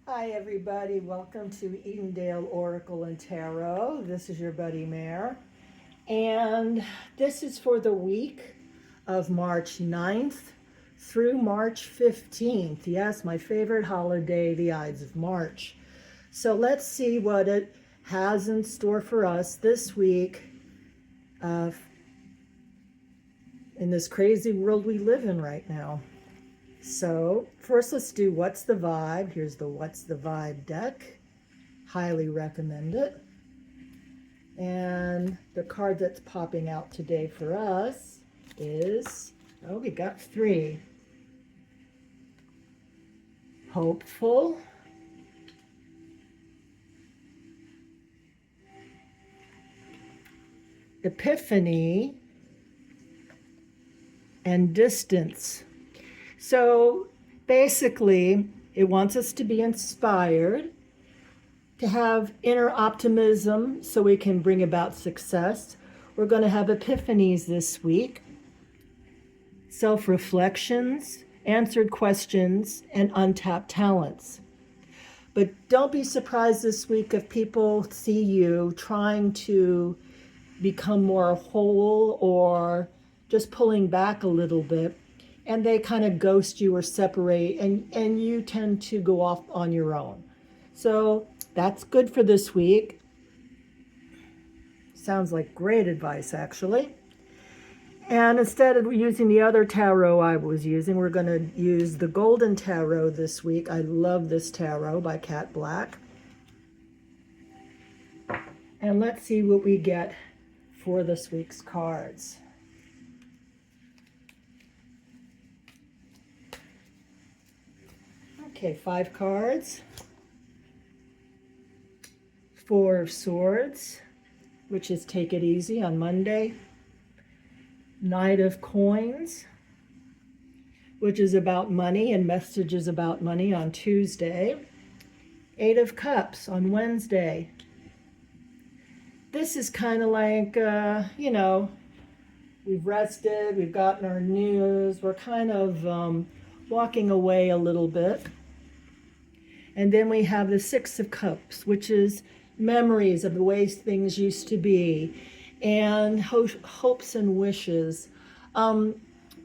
Hi, everybody. Welcome to Edendale Oracle and Tarot. This is your buddy Mare. And this is for the week of March 9th through March 15th. Yes, my favorite holiday, the Ides of March. So let's see what it has in store for us this week uh, in this crazy world we live in right now. So first let's do What's the Vibe. Here's the What's the Vibe deck. Highly recommend it. And the card that's popping out today for us is, oh, we got three. Hopeful, Epiphany, and Distance. So basically, it wants us to be inspired, to have inner optimism so we can bring about success. We're going to have epiphanies this week, self-reflections, answered questions, and untapped talents. But don't be surprised this week if people see you trying to become more whole or just pulling back a little bit, and they kind of ghost you or separate, and you tend to go off on your own. So that's good for this week. Sounds like great advice, actually. And instead of using the other tarot I was using, we're going to use the Golden Tarot this week. I love this tarot by Cat Black. And let's see what we get for this week's cards. Okay, 5 cards. 4 of Swords, which is take it easy on Monday. Knight of Coins, which is about money and messages about money on Tuesday. 8 of Cups on Wednesday. This is kind of like, we've rested, we've gotten our news, we're kind of walking away a little bit. And then we have the 6 of Cups, which is memories of the ways things used to be, and hopes and wishes.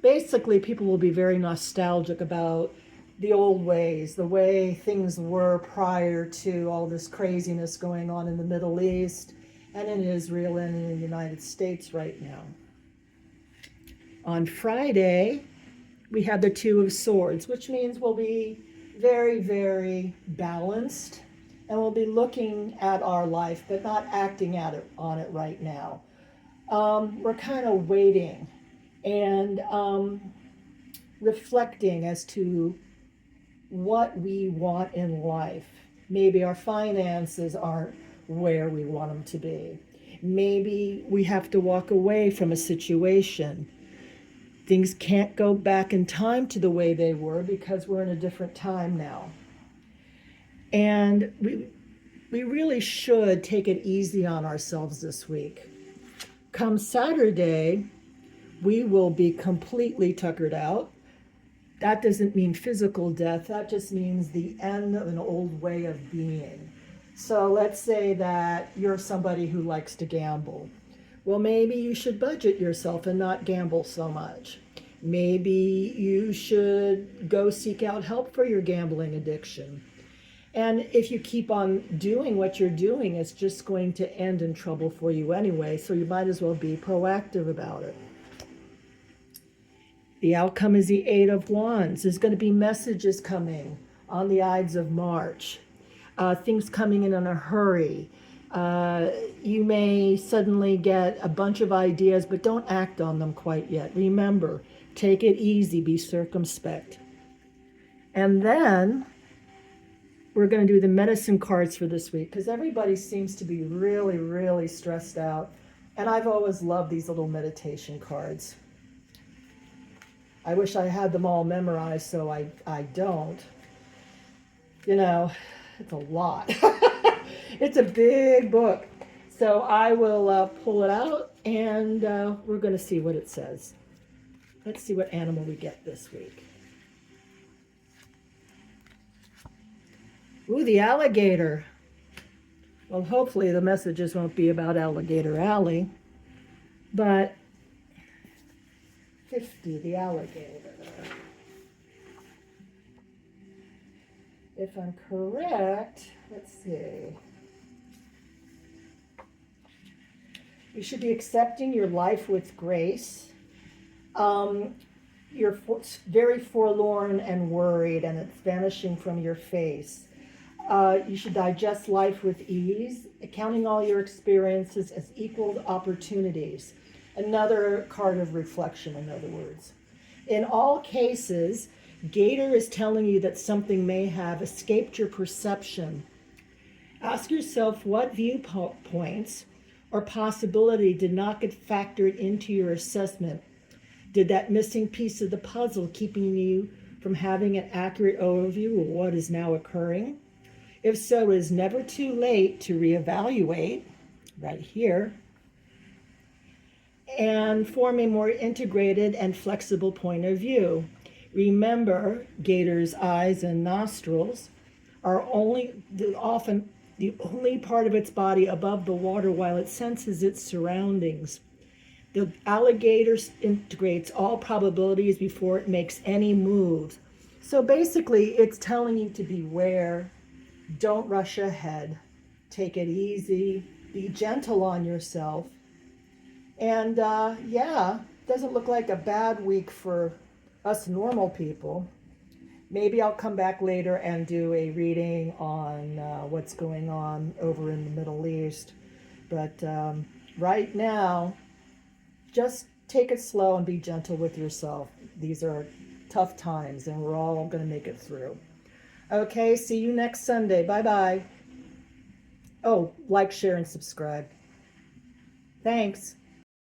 Basically, people will be very nostalgic about the old ways, the way things were prior to all this craziness going on in the Middle East and in Israel and in the United States right now. On Friday, we have the 2 of Swords, which means we'll be very, very balanced, and we'll be looking at our life, but not acting on it right now. We're kind of waiting and reflecting as to what we want in life. Maybe our finances aren't where we want them to be. Maybe we have to walk away from a situation. Things can't go back in time to the way they were because we're in a different time now. And we really should take it easy on ourselves this week. Come Saturday, we will be completely tuckered out. That doesn't mean physical death. That just means the end of an old way of being. So let's say that you're somebody who likes to gamble. Well, maybe you should budget yourself and not gamble so much. Maybe you should go seek out help for your gambling addiction. And if you keep on doing what you're doing, it's just going to end in trouble for you anyway, so you might as well be proactive about it. The outcome is the 8 of Wands. There's going to be messages coming on the Ides of March, things coming in a hurry. You may suddenly get a bunch of ideas, but don't act on them quite yet. Remember, take it easy, be circumspect. And then we're going to do the medicine cards for this week because everybody seems to be really, really stressed out. And I've always loved these little meditation cards. I wish I had them all memorized, so I don't. You know, it's a lot. It's a big book. So I will pull it out, and we're going to see what it says. Let's see what animal we get this week. Ooh, the alligator. Well, hopefully the messages won't be about Alligator Alley, but 50, the alligator. If I'm correct, let's see. You should be accepting your life with grace. You're very forlorn and worried, and it's vanishing from your face. You should digest life with ease, counting all your experiences as equal opportunities. Another card of reflection, in other words. In all cases, Gator is telling you that something may have escaped your perception. Ask yourself what viewpoints or possibility did not get factored into your assessment. Did that missing piece of the puzzle keeping you from having an accurate overview of what is now occurring? If so, it is never too late to reevaluate, right here, and form a more integrated and flexible point of view. Remember, Gator's eyes and nostrils are often the only part of its body above the water while it senses its surroundings. The alligator integrates all probabilities before it makes any moves. So basically, it's telling you to beware, don't rush ahead, take it easy, be gentle on yourself. And yeah, doesn't look like a bad week for us normal people. Maybe I'll come back later and do a reading on what's going on over in the Middle East. But right now, just take it slow and be gentle with yourself. These are tough times, and we're all going to make it through. Okay, see you next Sunday. Bye-bye. Oh, like, share, and subscribe. Thanks.